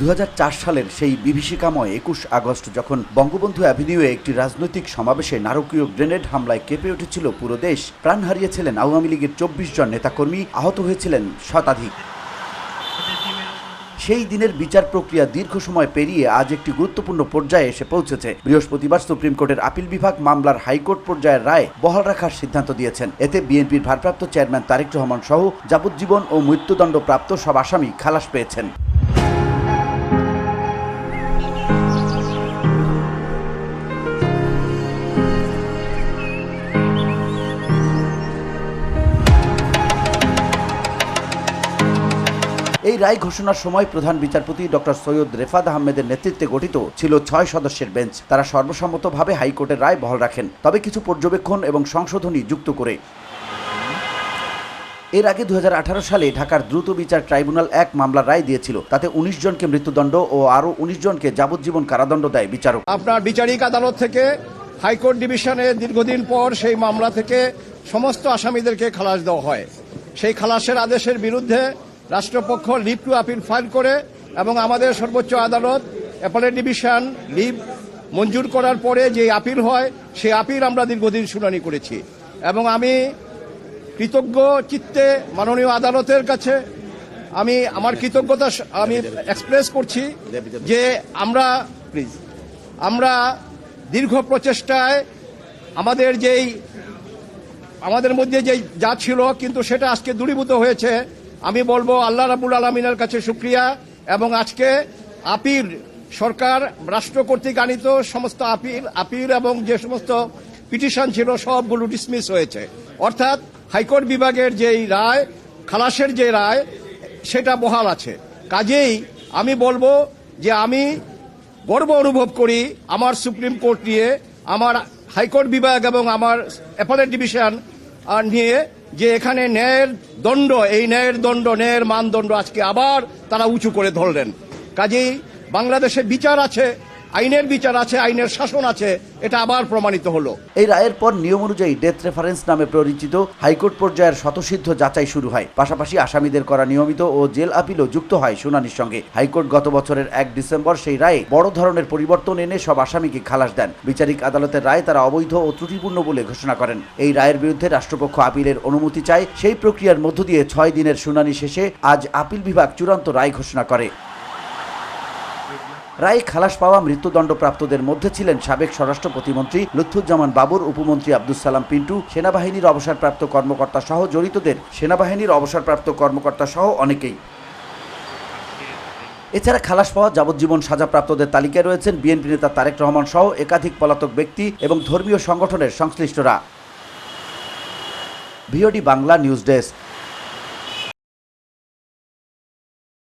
2004 সালের সেই বিভীষিকাময় 21 আগস্ট যখন বঙ্গবন্ধু অ্যাভিনিউয়ে একটি রাজনৈতিক সমাবেশে নারকীয় গ্রেনেড হামলায় কেঁপে উঠেছিল পুরো দেশ, প্রাণ হারিয়েছিলেন আওয়ামী লীগের 24 জন নেতাকর্মী, আহত হয়েছিলেন শতাধিক। সেই দিনের বিচার প্রক্রিয়া দীর্ঘ সময় পেরিয়ে আজ একটি গুরুত্বপূর্ণ পর্যায়ে এসে পৌঁছেছে। বৃহস্পতিবার সুপ্রিম কোর্টের আপিল বিভাগ মামলার হাইকোর্ট পর্যায়ের রায় বহাল রাখার সিদ্ধান্ত দিয়েছেন। এতে বিএনপির ভারপ্রাপ্ত চেয়ারম্যান তারেক রহমান সহ যাবজ্জীবন ও মৃত্যুদণ্ডপ্রাপ্ত সব আসামি খালাস পেয়েছেন। এই রায় ঘোষণার সময় প্রধান বিচারপতি ডক্টর সৈয়দ রেফাত আহমেদের নেতৃত্বে গঠিত ছিল 6 সদস্যের বেঞ্চ। তারা সর্বসম্মতভাবে হাইকোর্টের রায় বহাল রাখেন, তবে কিছু পর্যবেক্ষণ এবং সংশোধনী যুক্ত করে। এর আগে 2018 সালে ঢাকার দ্রুত বিচার ট্রাইব্যুনাল 1 মামলার রায় দিয়েছিল। তাতে 19 জনকে মৃত্যুদণ্ড ও আরও 19 জনকে যাবজ্জীবন কারাদণ্ড দেয় বিচারক। আপনার বিচারিক আদালত থেকে হাইকোর্ট ডিভিশনে দীর্ঘদিন পর সেই মামলা থেকে সমস্ত আসামিদেরকে খালাস দেওয়া হয়। সেই খালাসের আদেশের বিরুদ্ধে রাষ্ট্রপক্ষ লিভ টু আপিল ফাইল করে এবং আমাদের সর্বোচ্চ আদালত অ্যাপেলেট ডিভিশন লিভ মঞ্জুর করার পরে যে আপিল হয় সেই আপিল আমরা দীর্ঘদিন শুনানি করেছি এবং আমি কৃতজ্ঞ চিত্তে মাননীয় আদালতের কাছে আমি আমার কৃতজ্ঞতা আমি এক্সপ্রেস করছি যে আমরা দীর্ঘ প্রচেষ্টায় আমাদের মধ্যে যেই যা ছিল কিন্তু সেটা আজকে দূরীভূত হয়েছে। আমি বলবো আল্লাহ রাব্বুল আলামিনের কাছে শুকরিয়া এবং আজকে আপিল সরকার রাষ্ট্র কর্তৃক আনিত সমস্ত আপিল এবং যে সমস্ত পিটিশন ছিল সবগুলো ডিসমিস হয়েছে। অর্থাৎ হাইকোর্ট বিভাগের যেই রায় খালাসের যে রায় সেটা বহাল আছে। কাজেই আমি বলবো যে আমি গর্ব অনুভব করি আমার সুপ্রিম কোর্ট নিয়ে, আমার হাইকোর্ট বিভাগ এবং আমার অ্যাপেলেট ডিভিশন নিয়ে, যে এখানে ন্যায়ের মানদণ্ড আজকে আবার তারা উঁচু করে ধরলেন। কাজেই বাংলাদেশে বিচার আছে, আইনের বিচার আছে, আইনের শাসন আছে, এটা আবার প্রমাণিত হলো। এই রায়ের পর নিয়ম অনুযায়ী ডেথ রেফারেন্স নামে পরিচিত হাইকোর্ট পর্যায়ের স্বতঃসিদ্ধ যাচাই শুরু হয়। পাশাপাশি আসামিদের করা নিয়মিত ও জেল আপিলও যুক্ত হয় শুনানির সঙ্গে। হাইকোর্ট গত বছরের 1 ডিসেম্বর সেই রায়ে বড় ধরনের পরিবর্তন এনে সব আসামিকে খালাস দেন। বিচারিক আদালতের রায় তারা অবৈধ ও ত্রুটিপূর্ণ বলে ঘোষণা করেন। এই রায়ের বিরুদ্ধে রাষ্ট্রপক্ষ আপিলের অনুমতি চায়। সেই প্রক্রিয়ার মধ্য দিয়ে 6 দিনের শুনানি শেষে আজ আপিল বিভাগ চূড়ান্ত রায় ঘোষণা করে। রায়ে খালাস পাওয়া মৃত্যুদণ্ডপ্রাপ্তদের মধ্যে ছিলেন সাবেক স্বরাষ্ট্র প্রতিমন্ত্রী লুৎফুজ্জামান বাবর, উপমন্ত্রী আব্দুস সালাম পিন্টু, সেনাবাহিনীর অবসরপ্রাপ্ত কর্মকর্তা সহ অনেকেই। এছাড়া খালাস পাওয়া যাবজ্জীবন সাজাপ্রাপ্তদের তালিকায় রয়েছেন বিএনপি নেতা তারেক রহমান সহ একাধিক পলাতক ব্যক্তি এবং ধর্মীয় সংগঠনের সংশ্লিষ্টরা। VOD Bangla news desk.